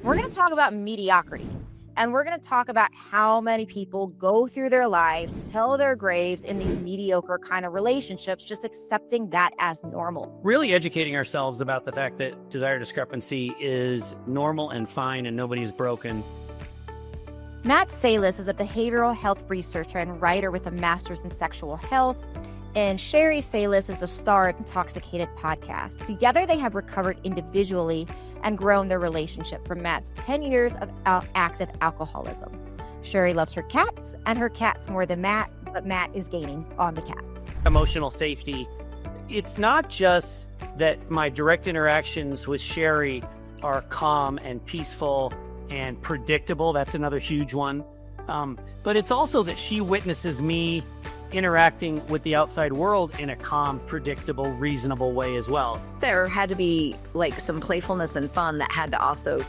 We're going to talk about mediocrity, and we're going to talk about how many people go through their lives till their graves in these mediocre kind of relationships, just accepting that as normal. Really educating ourselves about the fact that desire discrepancy is normal and fine and nobody's broken. Matt Salis is a behavioral health researcher and writer with a master's in sexual health, and Sheri Salis is the star of Untoxicated Podcast. Together, they have recovered individually and grown their relationship from Matt's 10 years of active alcoholism. Sheri loves her cats and her cats more than Matt, but Matt is gaining on the cats. Emotional safety. It's not just that my direct interactions with Sheri are calm and peaceful and predictable. That's another huge one. But it's also that she witnesses me interacting with the outside world in a calm, predictable, reasonable way as well. There had to be like some playfulness and fun that had to also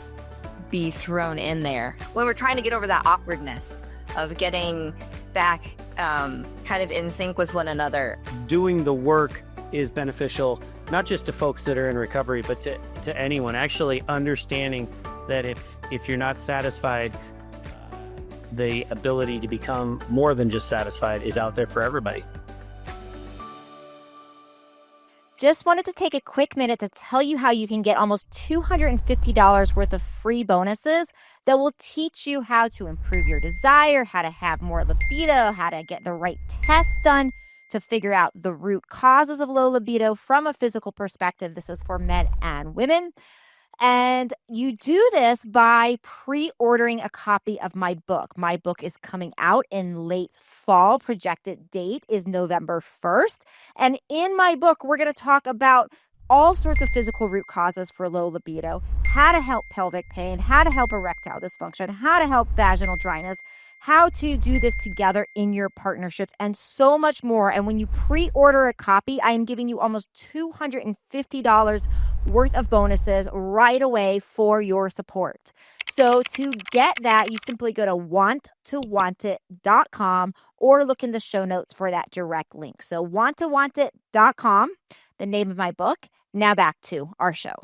be thrown in there when we're trying to get over that awkwardness of getting back kind of in sync with one another. Doing the work is beneficial, not just to folks that are in recovery, but to anyone. Actually understanding that if you're not satisfied, the ability to become more than just satisfied is out there for everybody. Just wanted to take a quick minute to tell you how you can get almost $250 worth of free bonuses that will teach you how to improve your desire, how to have more libido, how to get the right tests done to figure out the root causes of low libido from a physical perspective. This is for men and women. And you do this by pre-ordering a copy of my book. My book is coming out in late fall. Projected date is November 1st. And in my book, we're going to talk about all sorts of physical root causes for low libido, how to help pelvic pain, how to help erectile dysfunction, how to help vaginal dryness, how to do this together in your partnerships, and so much more. And when you pre-order a copy, I am giving you almost $250 worth of bonuses right away for your support. So to get that, you simply go to wanttowantit.com or look in the show notes for that direct link. So wanttowantit.com, the name of my book. Now back to our show.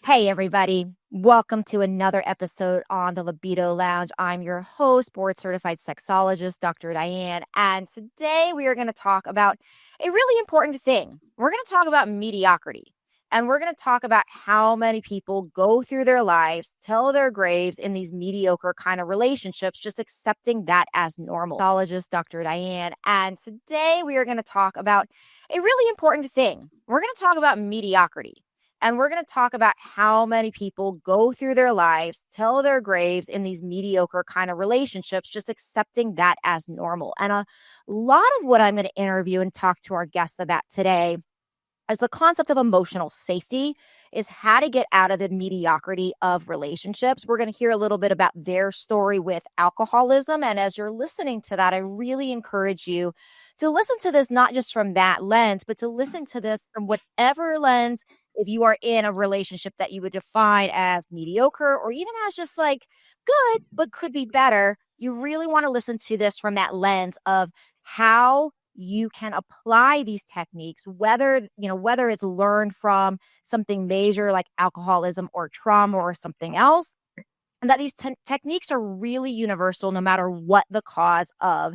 Hey, everybody. Welcome to another episode on the Libido Lounge. I'm your host, board-certified sexologist, Dr. Diane, and today we are going to talk about a really important thing. We're going to talk about mediocrity, and we're going to talk about how many people go through their lives till their graves in these mediocre kind of relationships, just accepting that as normal. Sexologist, Dr. Diane, and today we are going to talk about a really important thing. We're going to talk about mediocrity. And we're going to talk about how many people go through their lives till their graves in these mediocre kind of relationships, just accepting that as normal. And a lot of what I'm going to interview and talk to our guests about today is the concept of emotional safety, is how to get out of the mediocrity of relationships. We're going to hear a little bit about their story with alcoholism. And as you're listening to that, I really encourage you to listen to this, not just from that lens, but to listen to this from whatever lens. If you are in a relationship that you would define as mediocre or even as just like good, but could be better, you really want to listen to this from that lens of how you can apply these techniques, whether it's learned from something major like alcoholism or trauma or something else, and that these techniques are really universal no matter what the cause of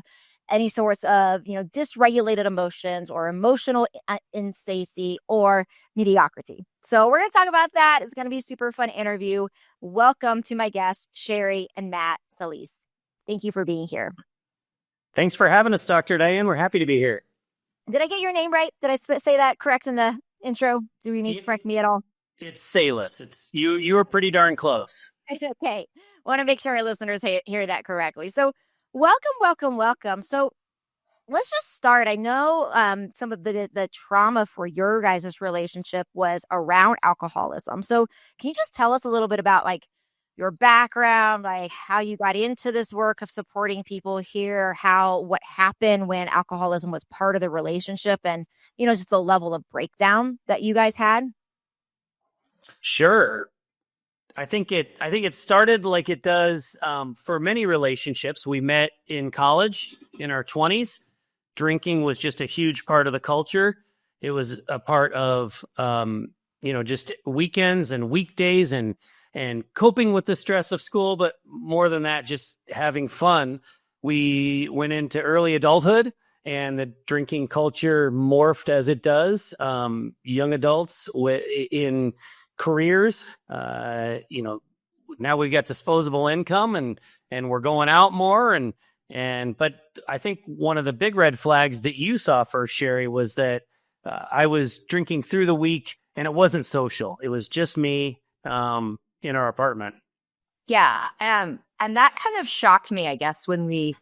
any sorts of, dysregulated emotions or emotional insafety or mediocrity. So we're going to talk about that. It's going to be a super fun interview. Welcome to my guests, Sheri and Matt Salis. Thank you for being here. Thanks for having us, Dr. Diane. We're happy to be here. Did I get your name right? Did I say that correct in the intro? Do we need to correct me at all? It's Salis. It's you were pretty darn close. Okay. Want to make sure our listeners hear that correctly. So welcome. So let's just start. I know some of the trauma for your guys' relationship was around alcoholism. So can you just tell us a little bit about like your background, like how you got into this work of supporting people here, what happened when alcoholism was part of the relationship, and just the level of breakdown that you guys had? Sure. I think it started like it does for many relationships. We met in college in our 20s. Drinking was just a huge part of the culture. It was a part of just weekends and weekdays, and and coping with the stress of school, but more than that, just having fun. We went into early adulthood, and the drinking culture morphed as it does. Young adults in careers, now we've got disposable income, and we're going out more. But I think one of the big red flags that you saw first, Sheri, was that I was drinking through the week, and it wasn't social. It was just me in our apartment. Yeah. And that kind of shocked me, I guess, when we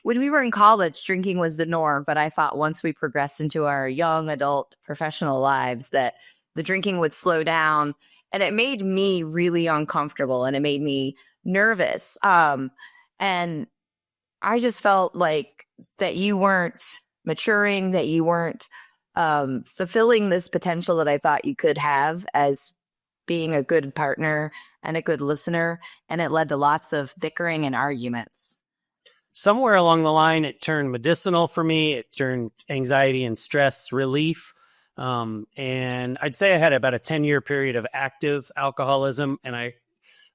were in college, drinking was the norm. But I thought once we progressed into our young adult professional lives that the drinking would slow down. And it made me really uncomfortable, and it made me nervous. And I just felt like that you weren't maturing, that you weren't fulfilling this potential that I thought you could have as being a good partner and a good listener. And it led to lots of bickering and arguments. Somewhere along the line, it turned medicinal for me. It turned anxiety and stress relief. And I'd say I had about a 10-year period of active alcoholism. And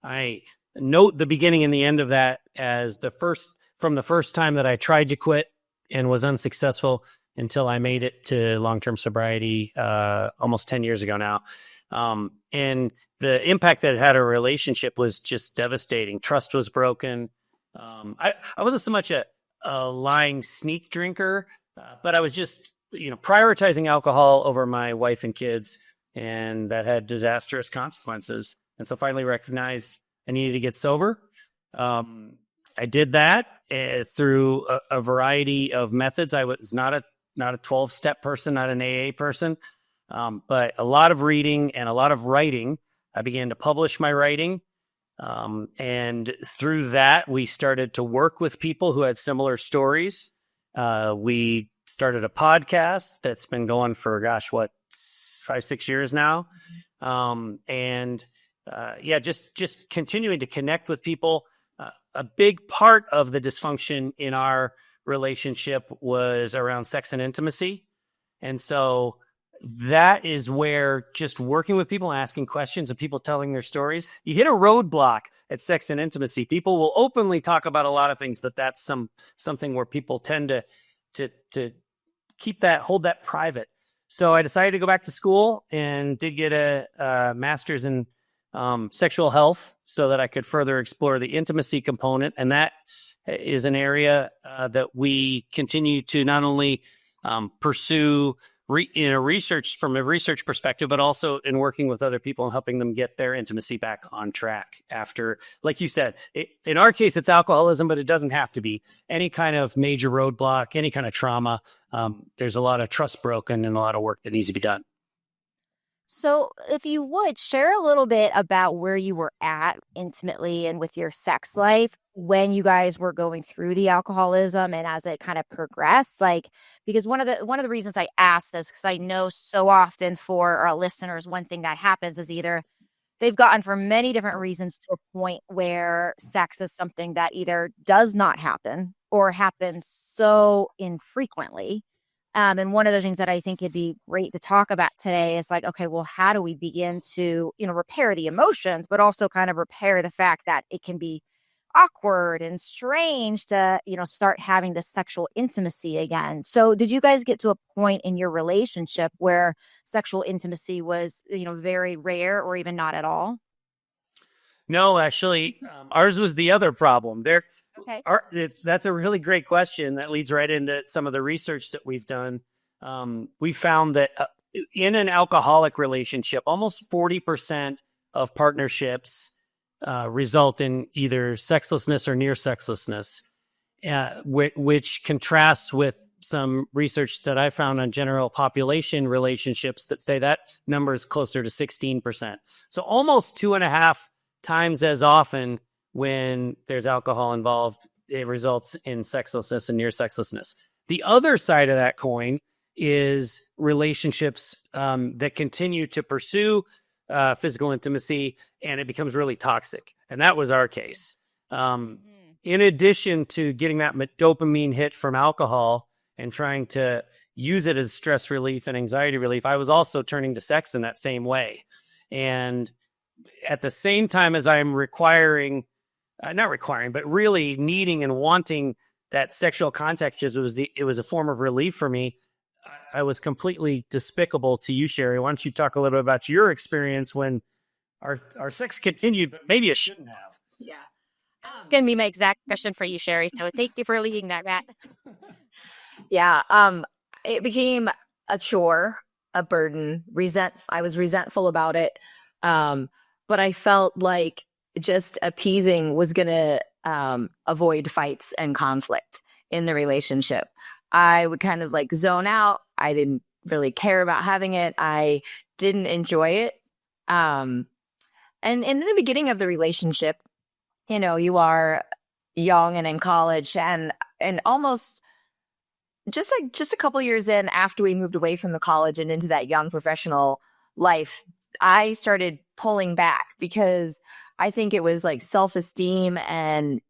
I note the beginning and the end of that as from the first time that I tried to quit and was unsuccessful until I made it to long-term sobriety almost 10 years ago now. And the impact that it had on a relationship was just devastating. Trust was broken. I wasn't so much a lying sneak drinker, but I was just, prioritizing alcohol over my wife and kids, and that had disastrous consequences. And so finally recognized I needed to get sober. I did that through a variety of methods. I was not a 12-step person, not an AA person, but a lot of reading and a lot of writing. I began to publish my writing. And through that, we started to work with people who had similar stories. We started a podcast that's been going for, 5-6 years now. Just continuing to connect with people. A big part of the dysfunction in our relationship was around sex and intimacy. And so that is where just working with people, asking questions, and people telling their stories, you hit a roadblock at sex and intimacy. People will openly talk about a lot of things, but that's something where people tend to hold that private. So I decided to go back to school and did get a master's in sexual health so that I could further explore the intimacy component. And that is an area that we continue to not only pursue from a research perspective, but also in working with other people and helping them get their intimacy back on track after, like you said, in our case, it's alcoholism, but it doesn't have to be any kind of major roadblock, any kind of trauma. There's a lot of trust broken and a lot of work that needs to be done. So if you would share a little bit about where you were at intimately and with your sex life when you guys were going through the alcoholism and as it kind of progressed, because one of the reasons I asked this, because I know so often for our listeners, one thing that happens is either they've gotten for many different reasons to a point where sex is something that either does not happen or happens so infrequently. And one of the things that I think it'd be great to talk about today is okay, well, how do we begin to, repair the emotions, but also kind of repair the fact that it can be awkward and strange to, start having this sexual intimacy again. So did you guys get to a point in your relationship where sexual intimacy was, very rare or even not at all? No, actually, ours was the other problem. Okay. That's a really great question that leads right into some of the research that we've done. We found that in an alcoholic relationship, almost 40% of partnerships result in either sexlessness or near sexlessness, which contrasts with some research that I found on general population relationships that say that number is closer to 16%. So almost 2.5 times as often when there's alcohol involved, it results in sexlessness and near sexlessness. The other side of that coin is relationships that continue to pursue physical intimacy, and it becomes really toxic. And that was our case. In addition to getting that dopamine hit from alcohol and trying to use it as stress relief and anxiety relief, I was also turning to sex in that same way. And at the same time as I'm requiring, not requiring, but really needing and wanting that sexual contact, because it was a form of relief for me. I was completely despicable to you, Sheri. Why don't you talk a little bit about your experience when our sex continued, but maybe it shouldn't have? Yeah. Going to be my exact question for you, Sheri. So thank you for leading that, Matt. Yeah. It became a chore, a burden. I was resentful about it. But I felt like just appeasing was going to avoid fights and conflict in the relationship. I would kind of like zone out. I didn't really care about having it. I didn't enjoy it. And in the beginning of the relationship, you are young and in college, and almost just a couple years in after we moved away from the college and into that young professional life, I started pulling back because I think it was like self-esteem and,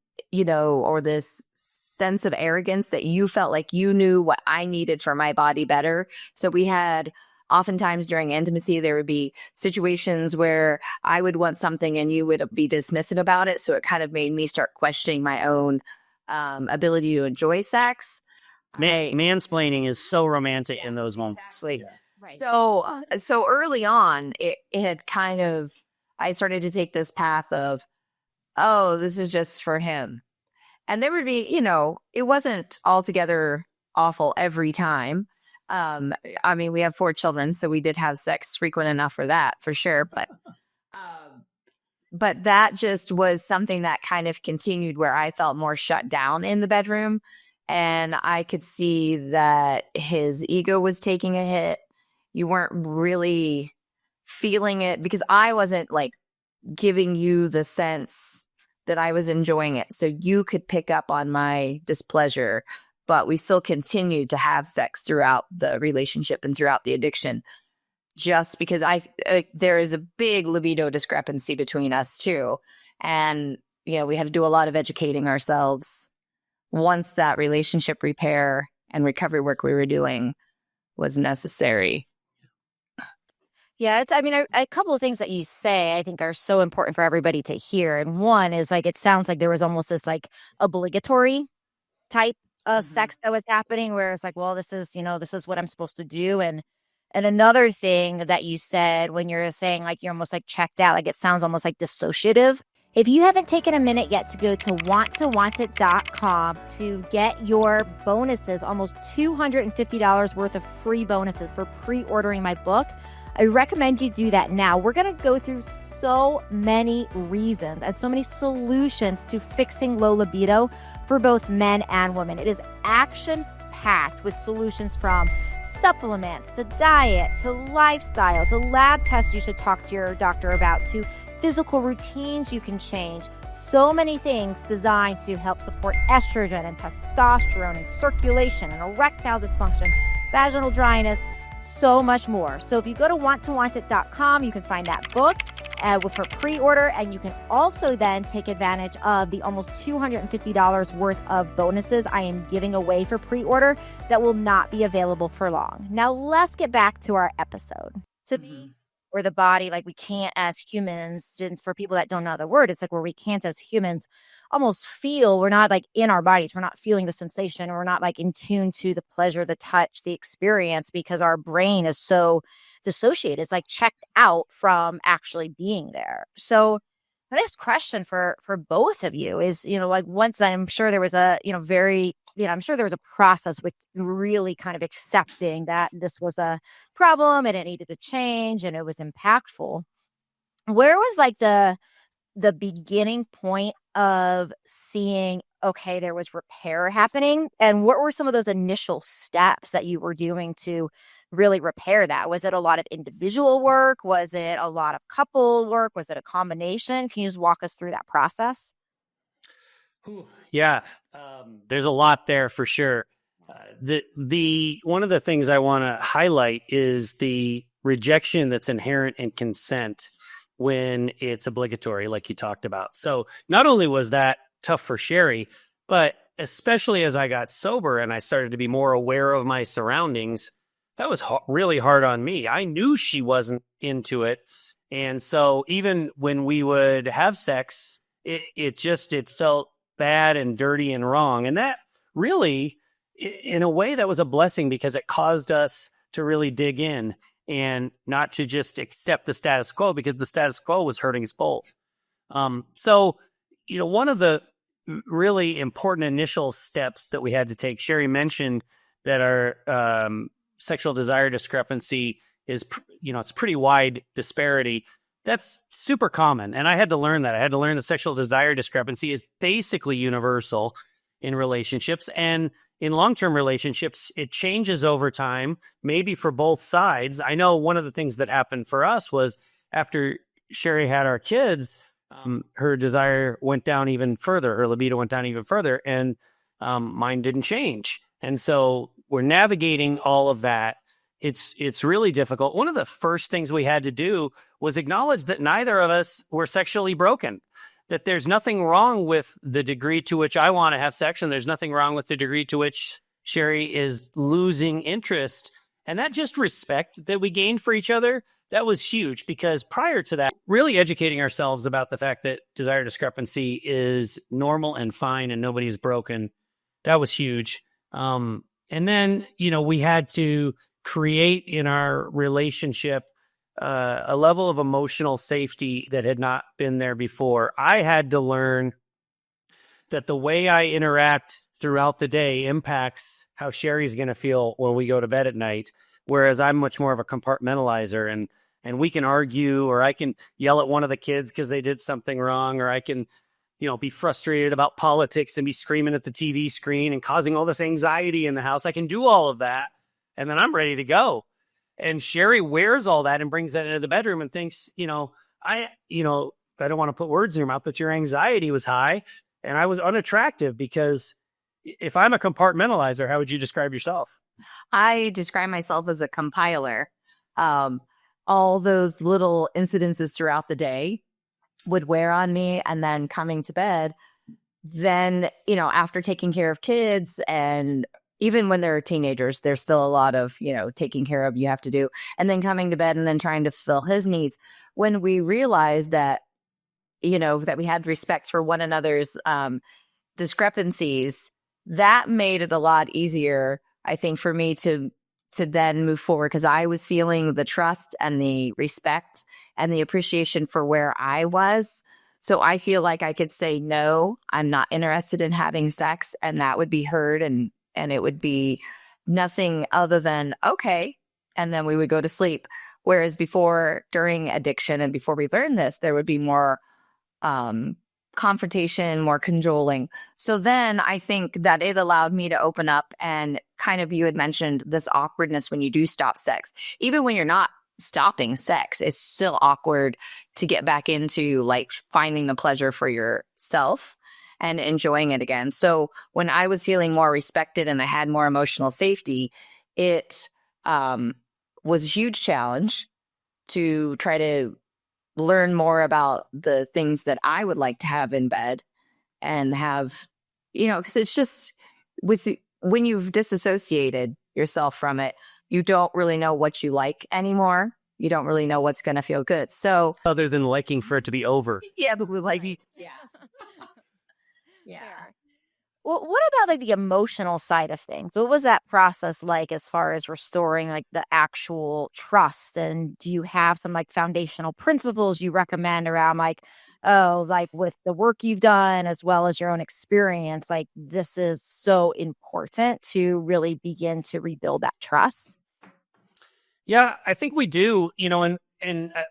or this sense of arrogance that you felt like you knew what I needed for my body better. So we had oftentimes during intimacy, there would be situations where I would want something and you would be dismissive about it. So it kind of made me start questioning my own ability to enjoy sex. Mansplaining is so romantic in those moments. Exactly. Yeah. Right. So early on, it had kind of, I started to take this path of, oh, this is just for him. And there would be, it wasn't altogether awful every time. I mean, we have 4 children, so we did have sex frequent enough for that, for sure. But that just was something that kind of continued where I felt more shut down in the bedroom. And I could see that his ego was taking a hit. You weren't really feeling it because I wasn't like giving you the sense that I was enjoying it. So you could pick up on my displeasure, but we still continued to have sex throughout the relationship and throughout the addiction, just because there is a big libido discrepancy between us too. And, we had to do a lot of educating ourselves once that relationship repair and recovery work we were doing was necessary. Yeah, a couple of things that you say I think are so important for everybody to hear. And one is like, it sounds like there was almost this like obligatory type of sex that was happening where it's like, well, this is what I'm supposed to do. And another thing that you said when you're saying like, you're almost like checked out, like it sounds almost like dissociative. If you haven't taken a minute yet to go to wanttowantIt.com to get your bonuses, almost $250 worth of free bonuses for pre-ordering my book, I recommend you do that now. We're going to go through so many reasons and so many solutions to fixing low libido for both men and women. It is action-packed with solutions from supplements to diet to lifestyle to lab tests you should talk to your doctor about to physical routines you can change. So many things designed to help support estrogen and testosterone and circulation and erectile dysfunction, vaginal dryness, so much more. So if you go to wanttowantIt.com, you can find that book for pre-order, and you can also then take advantage of the almost $250 worth of bonuses I am giving away for pre-order that will not be available for long. Now let's get back to our episode. To me, or the body, like we can't as humans, and for people that don't know the word, it's like where we can't as humans almost feel, we're not like in our bodies, we're not feeling the sensation, we're not like in tune to the pleasure, the touch, the experience, because our brain is so dissociated, it's like checked out from actually being there. So the next question for both of you is, like once I'm sure there was I'm sure there was a process with really kind of accepting that this was a problem and it needed to change and it was impactful. Where was like the beginning point of seeing, okay, there was repair happening? And what were some of those initial steps that you were doing to really repair that? Was it a lot of individual work? Was it a lot of couple work? Was it a combination? Can you just walk us through that process? Yeah, there's a lot there for sure. The one of the things I want to highlight is the rejection that's inherent in consent when it's obligatory, like you talked about. So not only was that tough for Sheri, but especially as I got sober and I started to be more aware of my surroundings, that was really hard on me. I knew she wasn't into it. And so even when we would have sex, it felt bad and dirty and wrong. And that really, in a way, that was a blessing because it caused us to really dig in and not to just accept the status quo, because the status quo was hurting us both. So, one of the really important initial steps that we had to take, Sheri mentioned that our sexual desire discrepancy is, it's pretty wide disparity. That's super common. And I had to learn that. I had to learn the sexual desire discrepancy is basically universal in relationships. And in long-term relationships, it changes over time, maybe for both sides. I know one of the things that happened for us was after Sheri had our kids, her desire went down even further. Her libido went down even further, and mine didn't change. And so we're navigating all of that. It's really difficult. One of the first things we had to do was acknowledge that neither of us were sexually broken, that there's nothing wrong with the degree to which I want to have sex, and there's nothing wrong with the degree to which Sheri is losing interest. And that just respect that we gained for each other, that was huge, because prior to that, really educating ourselves about the fact that desire discrepancy is normal and fine and nobody's broken, that was huge. And then, we had to create in our relationship a level of emotional safety that had not been there before. I had to learn that the way I interact throughout the day impacts how Sheri's going to feel when we go to bed at night, whereas I'm much more of a compartmentalizer, and we can argue, or I can yell at one of the kids because they did something wrong, or I can be frustrated about politics and be screaming at the TV screen and causing all this anxiety in the house. I can do all of that, and then I'm ready to go. And Sheri wears all that and brings that into the bedroom and thinks, I don't want to put words in your mouth, but your anxiety was high and I was unattractive. Because if I'm a compartmentalizer, how would you describe yourself? I describe myself as a compiler. All those little incidences throughout the day would wear on me, and then coming to bed, then, after taking care of kids, and even when they're teenagers, there's still a lot of, taking care of you have to do. And then coming to bed and then trying to fulfill his needs. When we realized that, that we had respect for one another's discrepancies, that made it a lot easier, I think, for me to then move forward, because I was feeling the trust and the respect and the appreciation for where I was. So I feel like I could say, no, I'm not interested in having sex, and that would be heard, and it would be nothing other than, okay. And then we would go to sleep. Whereas before, during addiction and before we learned this, there would be more confrontation, more cajoling. So then I think that it allowed me to open up, and kind of, you had mentioned this awkwardness when you do stop sex. Even when you're not stopping sex, it's still awkward to get back into like finding the pleasure for yourself and enjoying it again. So when I was feeling more respected and I had more emotional safety, it was a huge challenge to try to learn more about the things that I would like to have in bed, and have, because it's just when you've disassociated yourself from it, you don't really know what you like anymore. You don't really know what's going to feel good. So other than liking for it to be over. Yeah, but yeah. Yeah. Well, what about like the emotional side of things? What was that process like as far as restoring like the actual trust? And do you have some like foundational principles you recommend around like, like with the work you've done as well as your own experience, like this is so important to really begin to rebuild that trust? Yeah, I think we do, and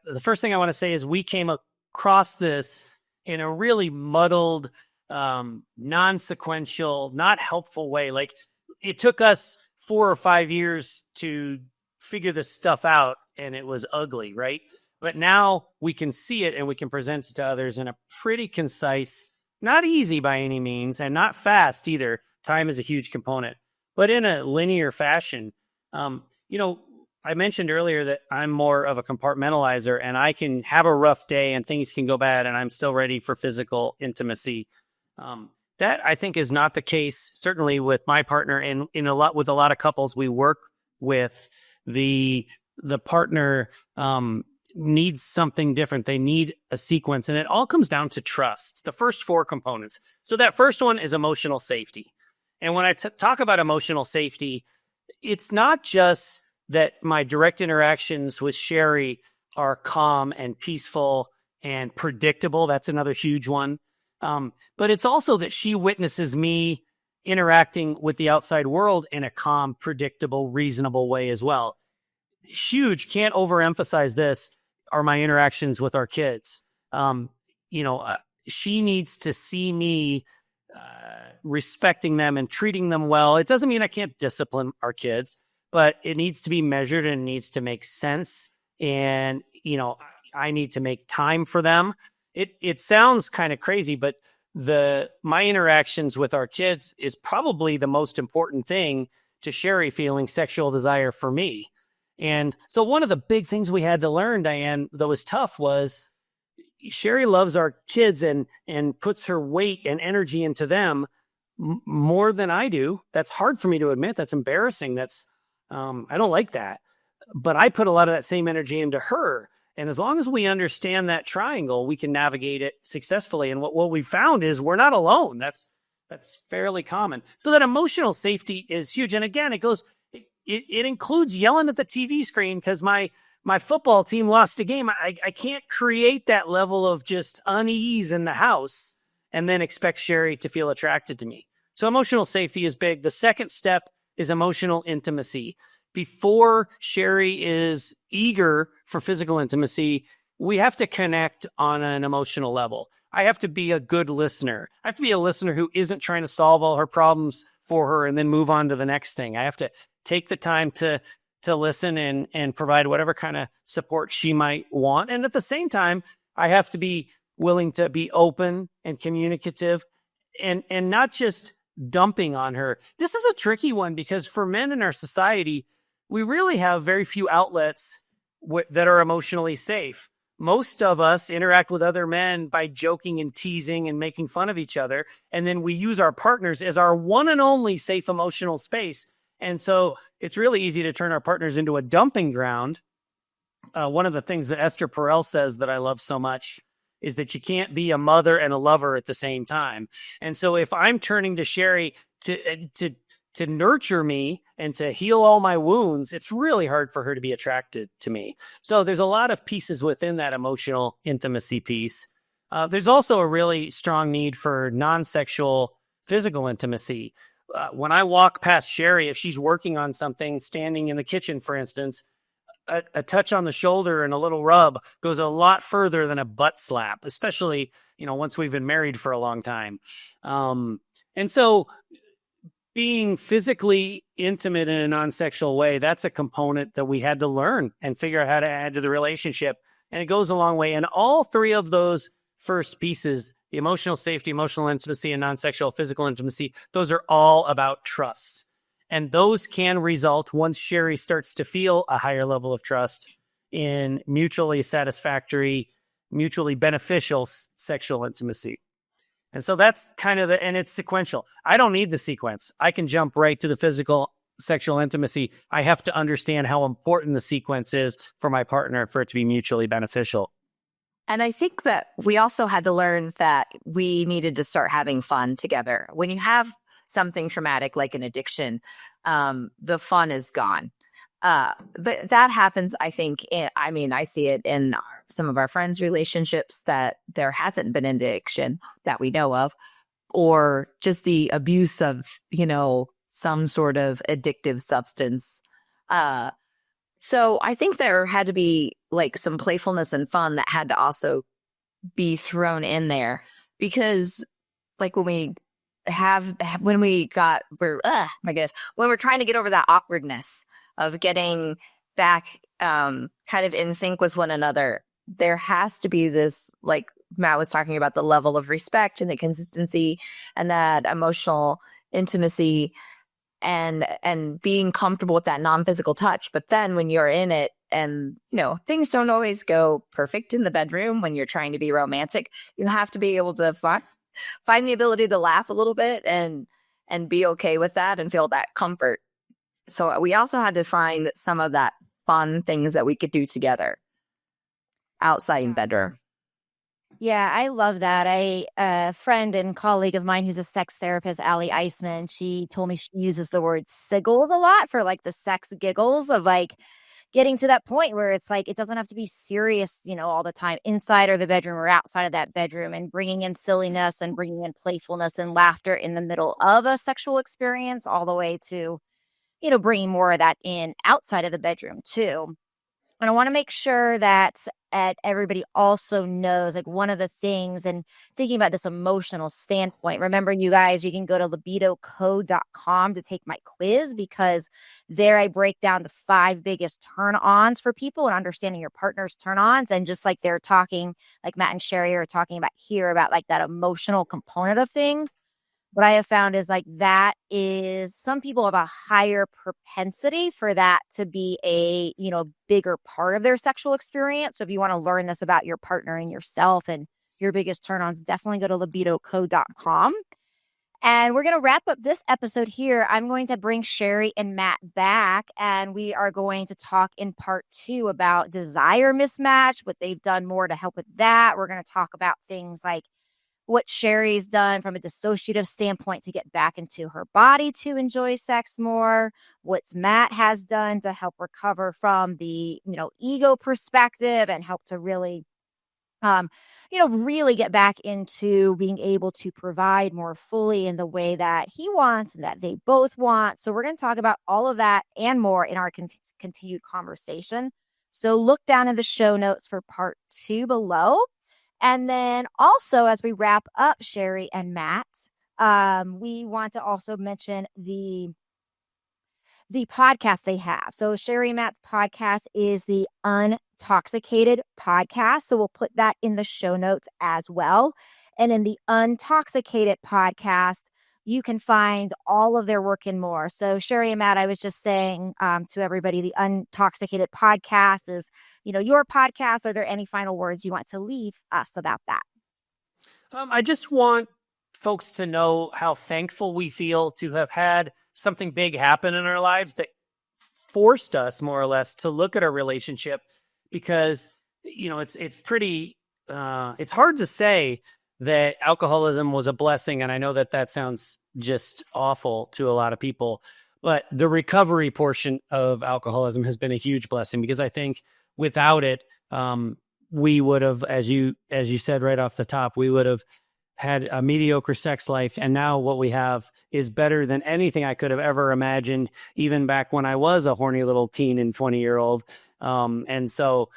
the first thing I want to say is we came across this in a really muddled, non-sequential, not helpful way. Like, it took us 4 or 5 years to figure this stuff out, and it was ugly, right? But now we can see it and we can present it to others in a pretty concise, not easy by any means, and not fast either. Time is a huge component, but in a linear fashion. I mentioned earlier that I'm more of a compartmentalizer, and I can have a rough day and things can go bad and I'm still ready for physical intimacy. That I think is not the case, certainly with my partner, and with a lot of couples we work with. The partner needs something different. They need a sequence, and it all comes down to trust. The first four components. So that first one is emotional safety. And when I talk about emotional safety, it's not just that my direct interactions with Sheri are calm and peaceful and predictable. That's another huge one. But it's also that she witnesses me interacting with the outside world in a calm, predictable, reasonable way as well. Huge, can't overemphasize this, are my interactions with our kids. She needs to see me respecting them and treating them well. It doesn't mean I can't discipline our kids, but it needs to be measured and it needs to make sense. And, I need to make time for them. It sounds kind of crazy, but my interactions with our kids is probably the most important thing to Sheri feeling sexual desire for me. And so one of the big things we had to learn, Diane, that was tough, was Sheri loves our kids and puts her weight and energy into them more than I do. That's hard for me to admit. That's embarrassing. I don't like that. But I put a lot of that same energy into her. And as long as we understand that triangle, we can navigate it successfully. And what we found is we're not alone. That's fairly common. So that emotional safety is huge. And again, it includes yelling at the TV screen because my football team lost a game. I can't create that level of just unease in the house and then expect Sheri to feel attracted to me. So emotional safety is big. The second step is emotional intimacy. Before Sheri is eager for physical intimacy, we have to connect on an emotional level. I have to be a good listener. I have to be a listener who isn't trying to solve all her problems for her and then move on to the next thing. I have to take the time to listen and provide whatever kind of support she might want. And at the same time, I have to be willing to be open and communicative and not just dumping on her. This is a tricky one because for men in our society, we really have very few outlets that are emotionally safe. Most of us interact with other men by joking and teasing and making fun of each other. And then we use our partners as our one and only safe emotional space. And so it's really easy to turn our partners into a dumping ground. One of the things that Esther Perel says that I love so much is that you can't be a mother and a lover at the same time. And so if I'm turning to Sheri to nurture me and to heal all my wounds, it's really hard for her to be attracted to me. So there's a lot of pieces within that emotional intimacy piece. There's also a really strong need for non-sexual physical intimacy. When I walk past Sheri, if she's working on something, standing in the kitchen, for instance, a touch on the shoulder and a little rub goes a lot further than a butt slap, especially, once we've been married for a long time. And so being physically intimate in a non-sexual way, that's a component that we had to learn and figure out how to add to the relationship. And it goes a long way. And all three of those first pieces, the emotional safety, emotional intimacy, and non-sexual physical intimacy, those are all about trust. And those can result, once Sheri starts to feel a higher level of trust, in mutually satisfactory, mutually beneficial sexual intimacy. And so that's kind of and it's sequential. I don't need the sequence. I can jump right to the physical sexual intimacy. I have to understand how important the sequence is for my partner for it to be mutually beneficial. And I think that we also had to learn that we needed to start having fun together. When you have something traumatic like an addiction, the fun is gone. But that happens, I think, I see it in some of our friends' relationships that there hasn't been an addiction that we know of, or just the abuse of, some sort of addictive substance. So I think there had to be like some playfulness and fun that had to also be thrown in there, because like when we're trying to get over that awkwardness of getting back kind of in sync with one another, there has to be this, like Matt was talking about, the level of respect and the consistency and that emotional intimacy and being comfortable with that non-physical touch. But then when you're in it and, things don't always go perfect in the bedroom when you're trying to be romantic, you have to be able to find the ability to laugh a little bit and be okay with that and feel that comfort. So we also had to find some of that fun things that we could do together. outside bedroom. Yeah, I love that. A friend and colleague of mine who's a sex therapist, Allie Eisman, she told me she uses the word siggles a lot for like the sex giggles of like getting to that point where it's like it doesn't have to be serious, all the time inside or the bedroom or outside of that bedroom, and bringing in silliness and bringing in playfulness and laughter in the middle of a sexual experience, all the way to, bringing more of that in outside of the bedroom too. And I want to make sure that everybody also knows, like, one of the things, and thinking about this emotional standpoint, remember, you guys, you can go to libidocode.com to take my quiz, because there I break down the 5 biggest turn-ons for people and understanding your partner's turn-ons. And just like they're talking, like Matt and Sheri are talking about here, about like that emotional component of things. What I have found is like that is some people have a higher propensity for that to be a, bigger part of their sexual experience. So if you want to learn this about your partner and yourself and your biggest turn-ons, definitely go to libidocode.com. And we're going to wrap up this episode here. I'm going to bring Sheri and Matt back, and we are going to talk in part 2 about desire mismatch, what they've done more to help with that. We're going to talk about things like what Sheri's done from a dissociative standpoint to get back into her body to enjoy sex more, what Matt has done to help recover from the, ego perspective and help to really, really get back into being able to provide more fully in the way that he wants and that they both want. So we're going to talk about all of that and more in our continued conversation. So look down in the show notes for part 2 below. And then also, as we wrap up Sheri and Matt, we want to also mention the podcast they have. So Sheri and Matt's podcast is the Untoxicated Podcast. So we'll put that in the show notes as well. And in the Untoxicated Podcast, you can find all of their work and more. So Sheri and Matt, I was just saying to everybody, the Untoxicated Podcast is, your podcast. Are there any final words you want to leave us about that? I just want folks to know how thankful we feel to have had something big happen in our lives that forced us more or less to look at our relationship, because, it's pretty, it's hard to say that alcoholism was a blessing. And I know that sounds just awful to a lot of people, but the recovery portion of alcoholism has been a huge blessing, because I think without it, we would have, as you said right off the top, we would have had a mediocre sex life. And now what we have is better than anything I could have ever imagined, even back when I was a horny little teen and 20-year-old. And so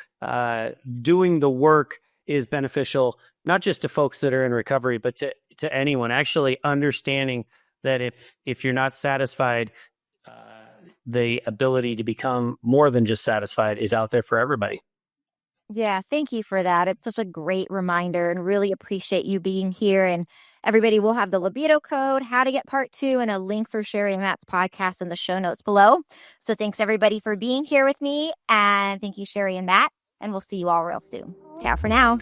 doing the work is beneficial, not just to folks that are in recovery, but to anyone. Actually understanding that if you're not satisfied, the ability to become more than just satisfied is out there for everybody. Yeah, thank you for that. It's such a great reminder, and really appreciate you being here. And everybody will have the libido code, how to get part 2, and a link for Sheri and Matt's podcast in the show notes below. So thanks everybody for being here with me. And thank you, Sheri and Matt. And we'll see you all real soon. Ciao for now.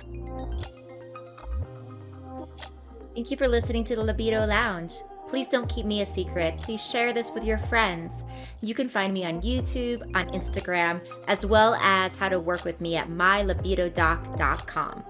Thank you for listening to the Libido Lounge. Please don't keep me a secret. Please share this with your friends. You can find me on YouTube, on Instagram, as well as how to work with me at mylibidodoctor.com.